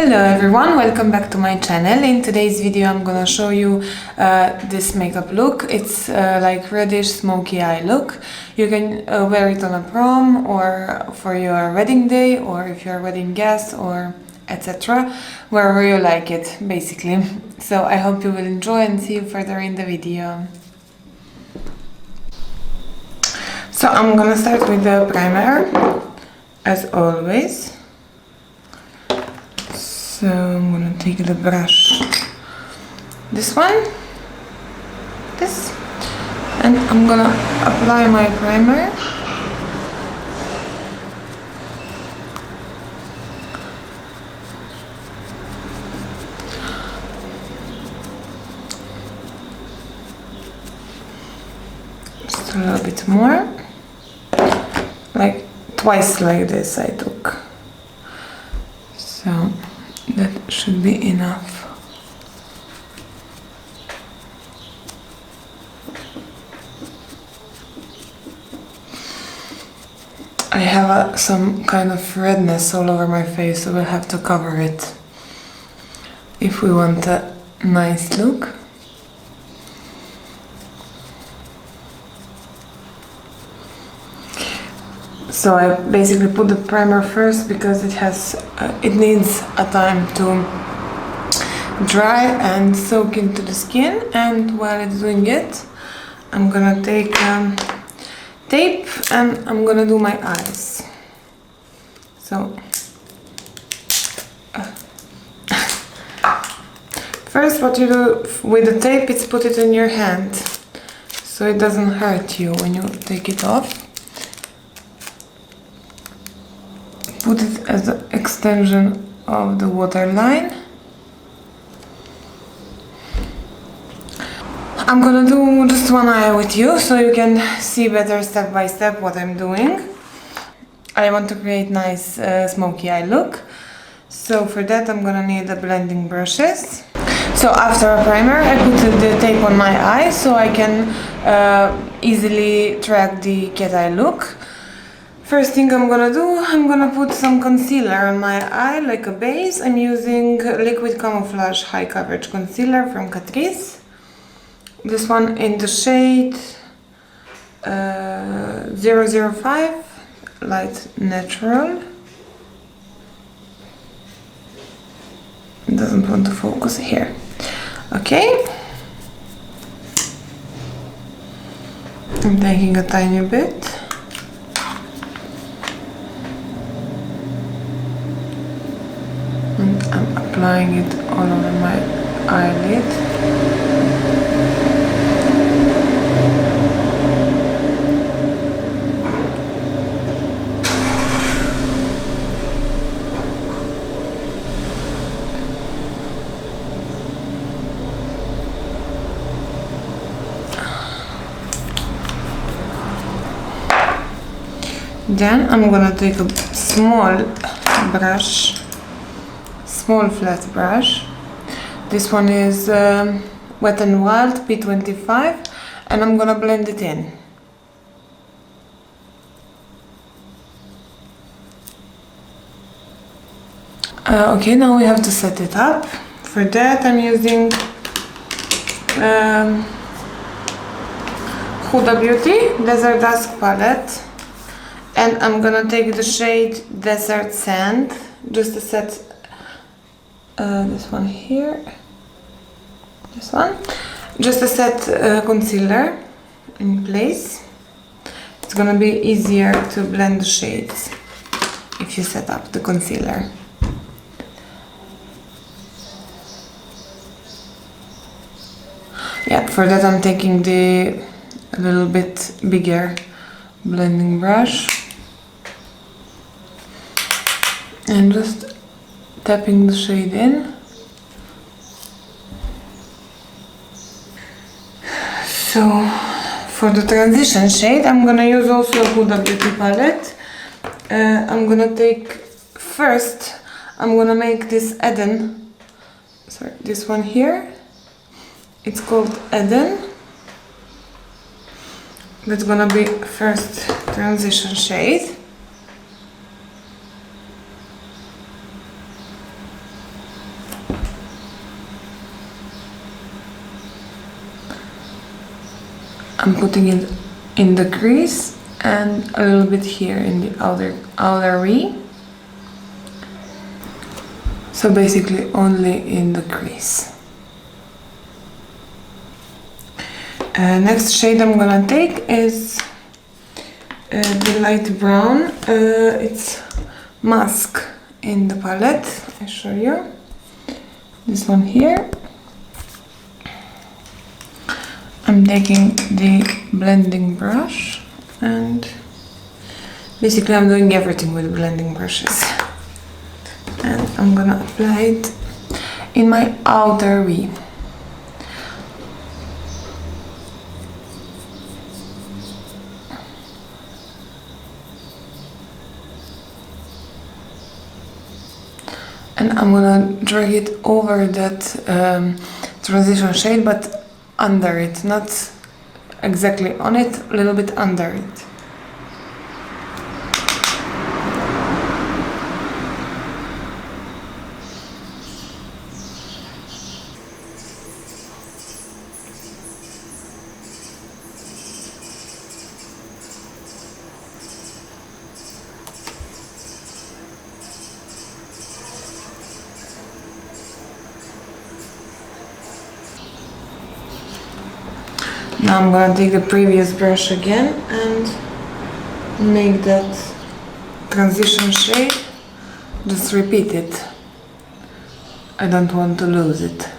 Hello everyone, welcome back to my channel. In today's video I'm gonna show you this makeup look. It's like reddish smoky eye look. You can wear it on a prom or for your wedding day, or if you're a wedding guest, or etc. Wherever you like it, basically. So I hope you will enjoy and see you further in the video. So I'm gonna start with the primer, as always. So I'm gonna take the brush, this one, this, and I'm gonna apply my primer. Just a little bit more, like twice like this I took. So that should be enough. I have some kind of redness all over my face, so we'll have to cover it if we want a nice look. So I basically put the primer first because it needs a time to dry and soak into the skin, and while it's doing it I'm gonna take tape and I'm gonna do my eyes. So first what you do with the tape is put it in your hand so it doesn't hurt you when you take it off. Put it as an extension of the waterline. I'm gonna do just one eye with you so you can see better step by step what I'm doing. I want to create nice smoky eye look. So for that I'm gonna need the blending brushes. So after a primer I put the tape on my eye so I can easily track the cat eye look. First thing I'm gonna do, I'm gonna put some concealer on my eye, like a base. I'm using Liquid Camouflage High Coverage Concealer from Catrice. This one in the shade 005, Light Natural. It doesn't want to focus here. Okay. I'm taking a tiny bit. And I'm applying it all over my eyelid. Then I'm gonna take a small brush. Small flat brush. This one is Wet n Wild P25 and I'm gonna blend it in. Okay, now we have to set it up. For that I'm using Huda Beauty Desert Dusk palette, and I'm gonna take the shade Desert Sand just to set this one here, this one, just to set concealer in place. It's gonna be easier to blend the shades if you set up the concealer. Yeah, for that I'm taking the a little bit bigger blending brush and just tapping the shade in. So for the transition shade I'm gonna use also a Huda Beauty palette. I'm gonna take first, I'm gonna make this Eden, sorry, this one here. It's called Eden. That's gonna be first transition shade. I'm putting it in the crease and a little bit here in the outer V. So basically only in the crease. Next shade I'm gonna take is the light brown. It's Musk in the palette. I show you. This one here. I'm taking the blending brush and basically I'm doing everything with blending brushes. And I'm gonna apply it in my outer V. And I'm gonna drag it over that transition shade, but under it, not exactly on it, a little bit under it. Now I'm gonna take the previous brush again and make that transition shade, just repeat it. I don't want to lose it.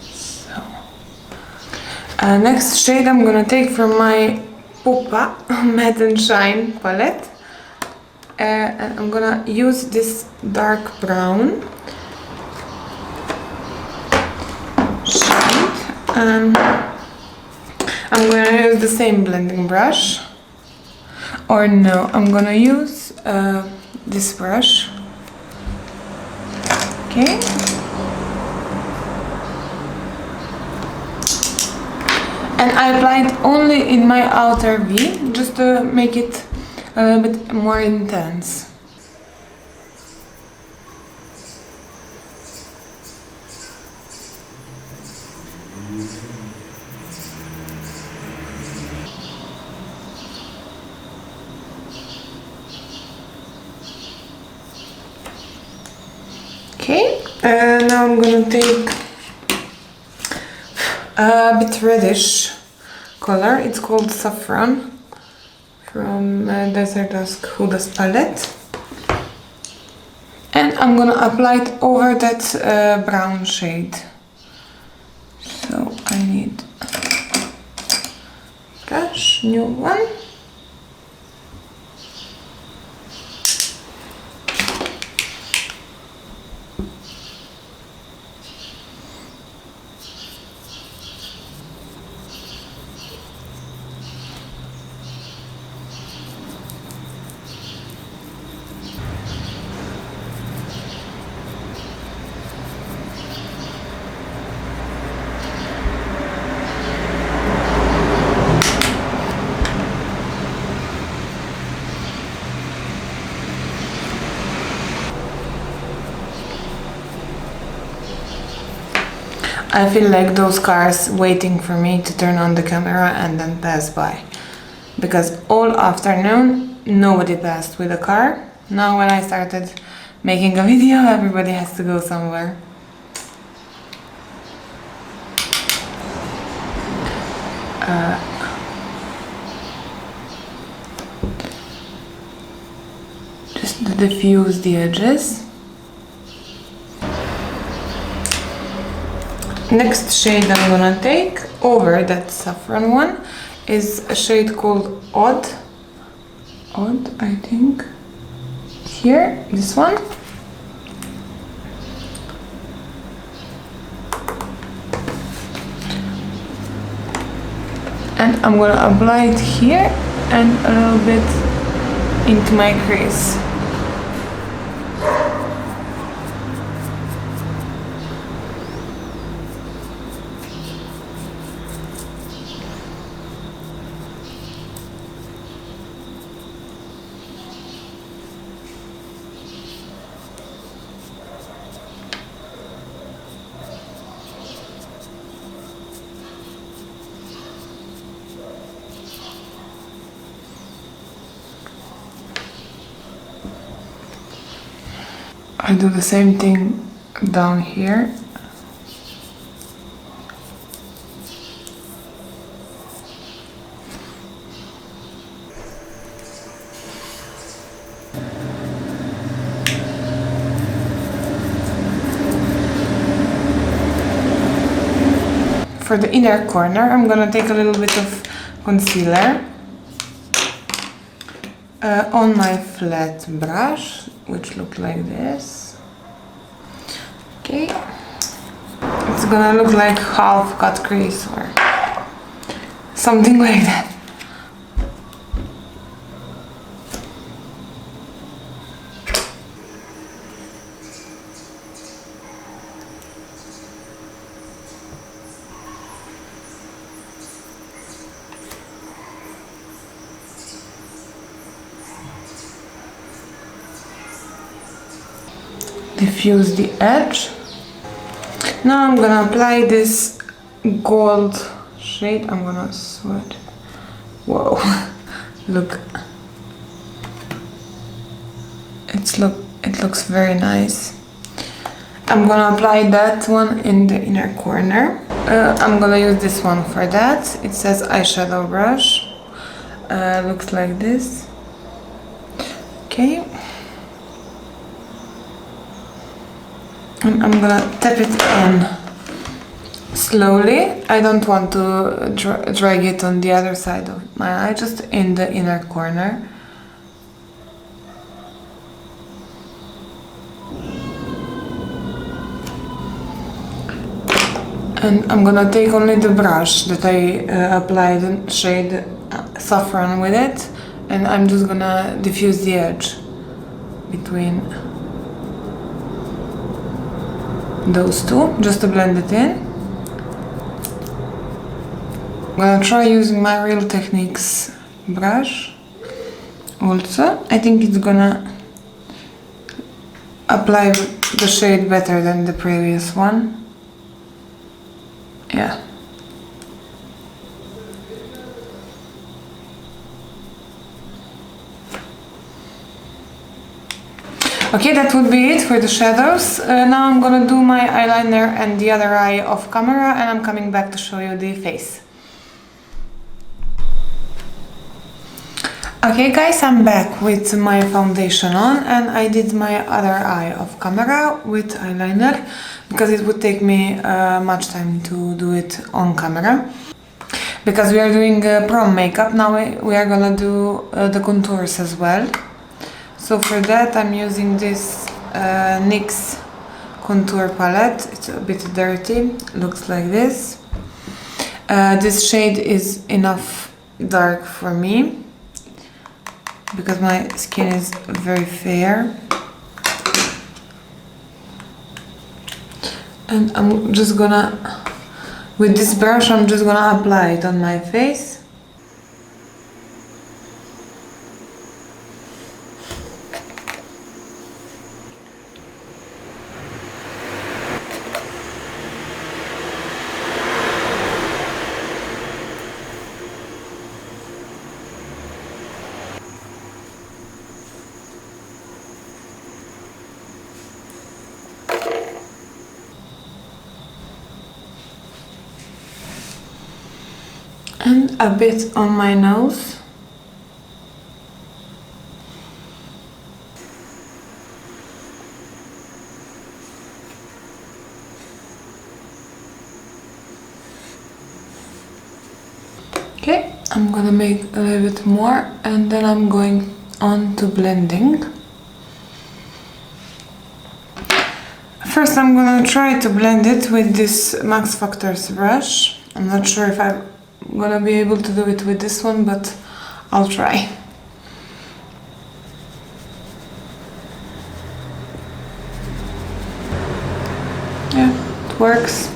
So, next shade I'm gonna take from my Pupa Matte and Shine palette. And I'm gonna use this dark brown shade. I'm gonna use the same blending brush. Or no, I'm gonna use this brush. Okay. And I apply it only in my outer V, just to make it a little bit more intense. Okay, now I'm gonna take a bit reddish color. It's called Saffron from Desert Dusk Huda's palette. And I'm gonna apply it over that brown shade. So I need a brush, new one. I feel like those cars waiting for me to turn on the camera and then pass by. Because all afternoon, nobody passed with a car. Now when I started making a video, everybody has to go somewhere. Just to diffuse the edges. Next shade I'm gonna take over that saffron one is a shade called Odd, I think. Here, this one. And I'm gonna apply it here and a little bit into my crease. I do the same thing down here. For the inner corner, I'm gonna take a little bit of concealer on my flat brush, which looks like this. Okay, it's gonna look like half cut crease or something like that. Diffuse the edge. Now I'm gonna apply this gold shade. I'm gonna swatch. Whoa, look. It looks very nice. I'm gonna apply that one in the inner corner. I'm gonna use this one for that. It says eyeshadow brush. Looks like this. Okay. And I'm gonna tap it in slowly. I don't want to drag it on the other side of my eye, just in the inner corner. And I'm gonna take only the brush that I applied the shade saffron with it, and I'm just gonna diffuse the edge between those two, just to blend it in. I'm gonna try using my Real Techniques brush also. I think it's gonna apply the shade better than the previous one. Yeah. Okay, that would be it for the shadows. Now I'm gonna do my eyeliner and the other eye off camera, and I'm coming back to show you the face. Okay guys, I'm back with my foundation on, and I did my other eye off camera with eyeliner because it would take me much time to do it on camera. Because we are doing prom makeup, now we are gonna do the contours as well. So for that I'm using this NYX contour palette. It's a bit dirty, looks like this. This shade is enough dark for me because my skin is very fair. And I'm just gonna, with this brush, I'm just gonna apply it on my face. And a bit on my nose. Okay, I'm gonna make a little bit more, and then I'm going on to blending. First I'm gonna try to blend it with this Max Factor's brush. I'm not sure if I'm gonna be able to do it with this one, but I'll try. Yeah, it works.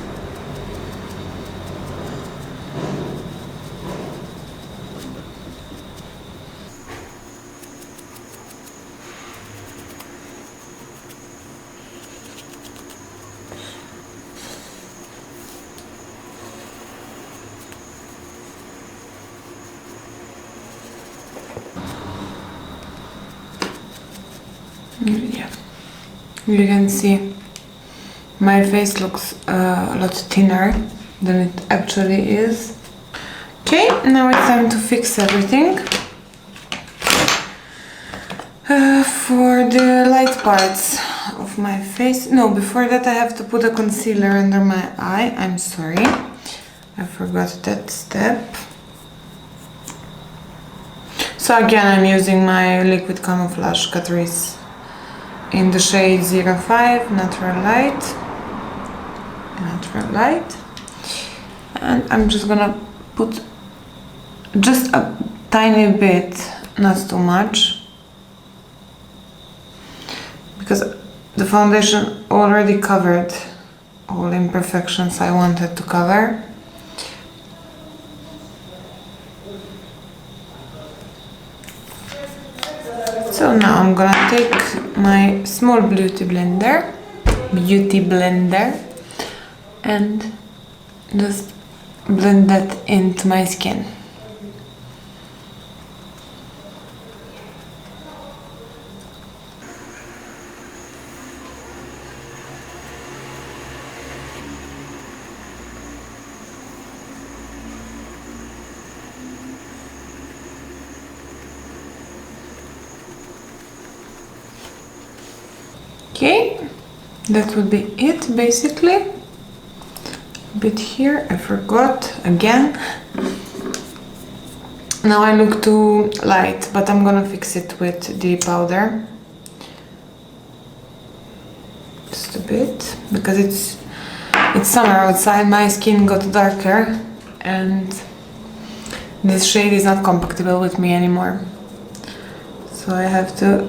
Yeah, You can see my face looks a lot thinner than it actually is. Okay, now it's time to fix everything. For the light parts of my face, no, before that I have to put a concealer under my eye. I'm sorry, I forgot that step. So again, I'm using my liquid camouflage Catrice in the shade 05 Natural Light. Natural Light. And I'm just gonna put just a tiny bit, not too much, because the foundation already covered all imperfections I wanted to cover. So now I'm gonna take my small beauty blender and just blend that into my skin. Okay, that would be it basically. A bit here, I forgot again. Now I look too light, but I'm gonna fix it with the powder. Just a bit, because it's summer outside, my skin got darker and this shade is not compatible with me anymore. So I have to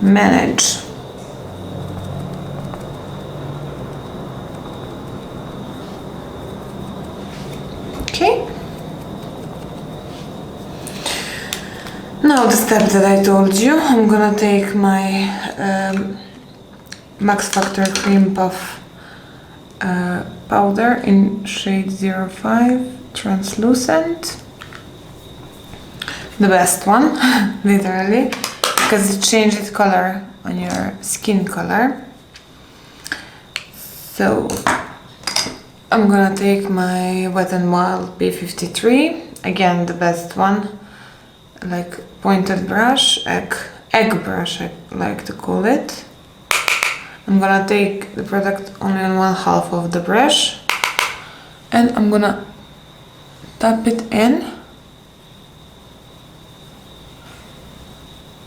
manage. Okay. Now the step that I told you, I'm gonna take my Max Factor Cream Puff powder in shade 05 Translucent. The best one, literally, because it changes color on your skin color. So I'm gonna take my Wet n Wild B53, again the best one, like pointed brush, egg brush I like to call it. I'm gonna take the product only on 1/2 of the brush and I'm gonna tap it in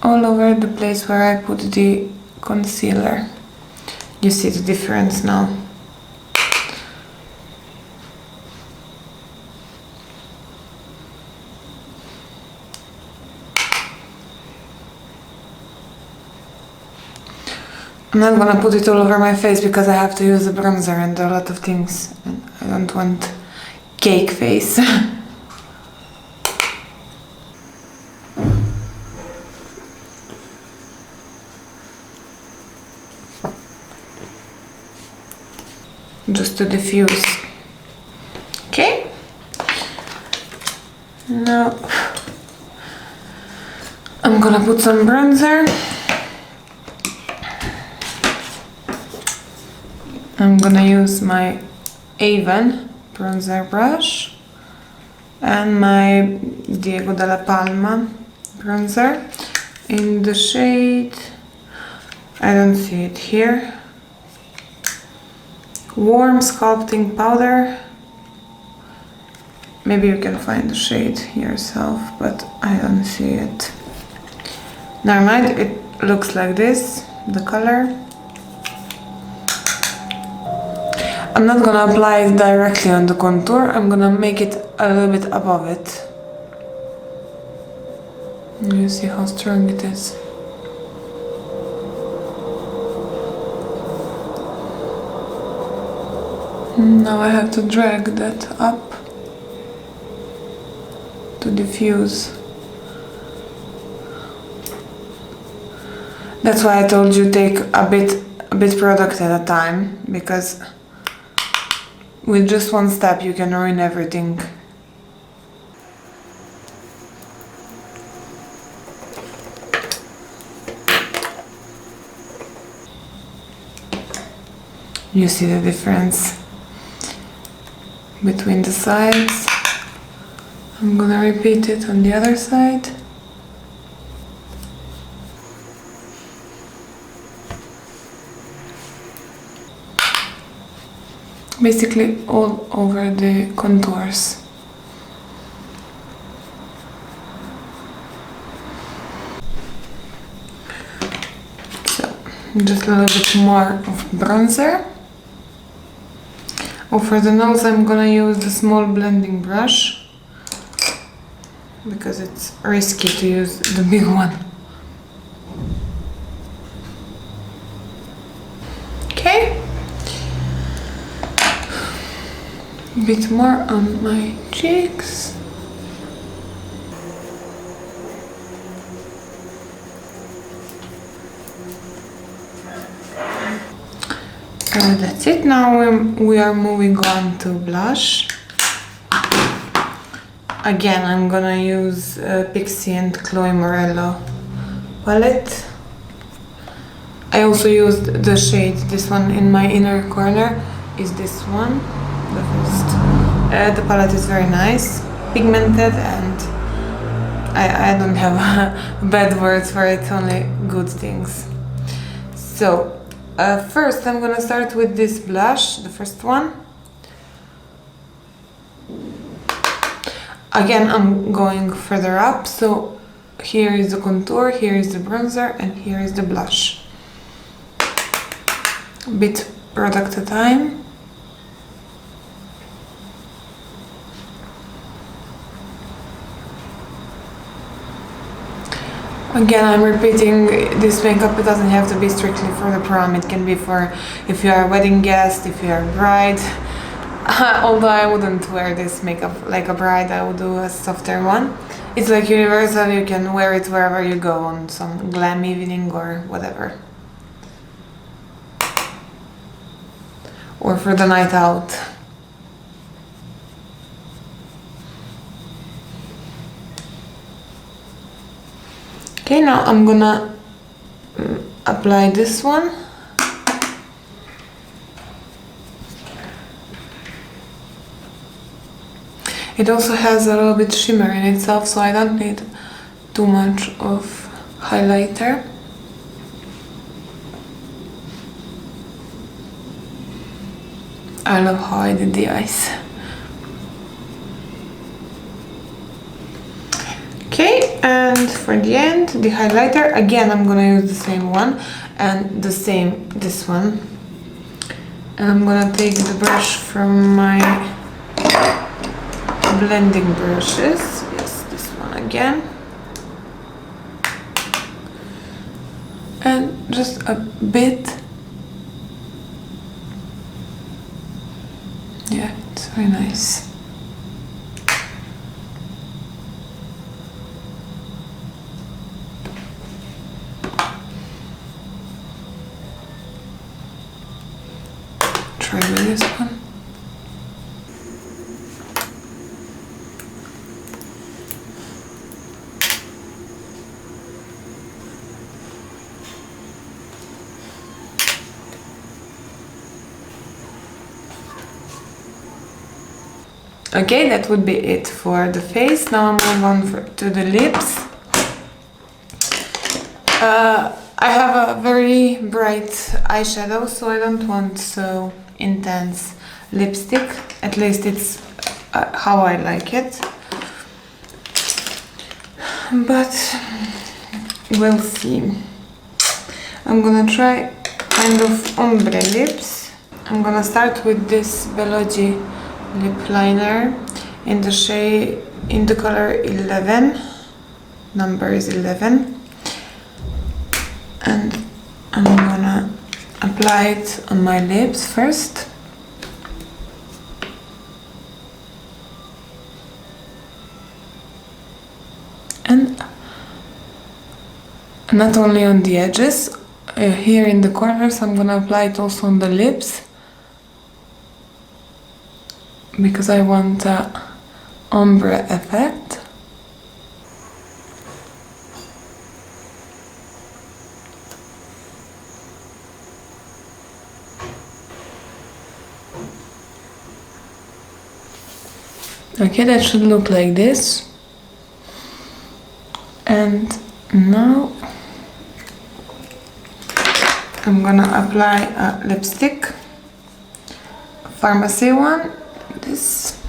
all over the place where I put the concealer. You see the difference now. I'm not gonna put it all over my face because I have to use a bronzer and a lot of things and I don't want cake face. Just to diffuse. Okay. Now I'm gonna put some bronzer. I'm gonna use my Avon bronzer brush and my Diego Della Palma bronzer in the shade, I don't see it here, Warm Sculpting Powder. Maybe you can find the shade yourself, but I don't see it. Never mind, it looks like this, the color. I'm not gonna apply it directly on the contour, I'm gonna make it a little bit above it. You see how strong it is. Now I have to drag that up to diffuse. That's why I told you take a bit product at a time, because with just one step you can ruin everything. You see the difference between the sides. I'm gonna repeat it on the other side. Basically all over the contours. So, just a little bit more of bronzer. Oh, for the nose I'm gonna use the small blending brush because it's risky to use the big one. Okay. A bit more on my cheeks. So that's it. Now we are moving on to blush. Again, I'm gonna use Pixie and Chloe Morello palette. I also used the shade, this one in my inner corner is this one, the first. The palette is very nice, pigmented, and I don't have bad words for it, only good things. So first I'm gonna start with this blush, the first one. Again, I'm going further up, so here is the contour, here is the bronzer, and here is the blush. A bit product at a time. Again, I'm repeating, this makeup, it doesn't have to be strictly for the prom, it can be for if you are a wedding guest, if you are a bride. Although I wouldn't wear this makeup like a bride, I would do a softer one. It's like universal, you can wear it wherever you go, on some glam evening or whatever. Or for the night out. Okay, now I'm gonna apply this one. It also has a little bit shimmer in itself, so I don't need too much of highlighter. I love how I did the eyes. Okay, and for the end, the highlighter, again I'm gonna use the same one and the same, this one. And I'm gonna take the brush from my blending brushes. Yes, this one again. And just a bit. Yeah, it's very nice. Try with this one. Okay, that would be it for the face. Now I'm moving on to the lips. I have a very bright eyeshadow, so I don't want so intense lipstick. At least it's how I like it. But we'll see. I'm gonna try kind of ombre lips. I'm gonna start with this Belloggi lip liner in the shade, in the color 11. Number is 11. And I'm gonna apply it on my lips first. And not only on the edges, here in the corners, I'm gonna apply it also on the lips, because I want a ombre effect. Okay, that should look like this. And now I'm gonna apply a lipstick, pharmacy one, this.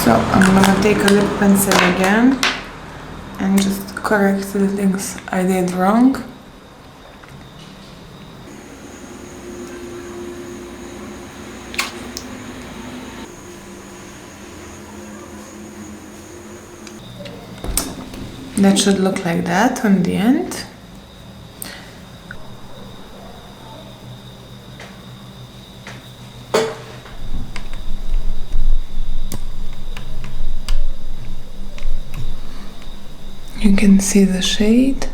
So I'm gonna take a lip pencil again and just correct the things I did wrong. That should look like that on the end. You can see the shade.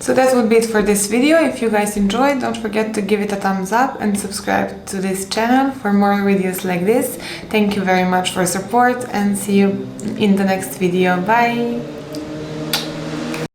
So that would be it for this video. If you guys enjoyed, don't forget to give it a thumbs up and subscribe to this channel for more videos like this. Thank you very much for support and see you in the next video. Bye!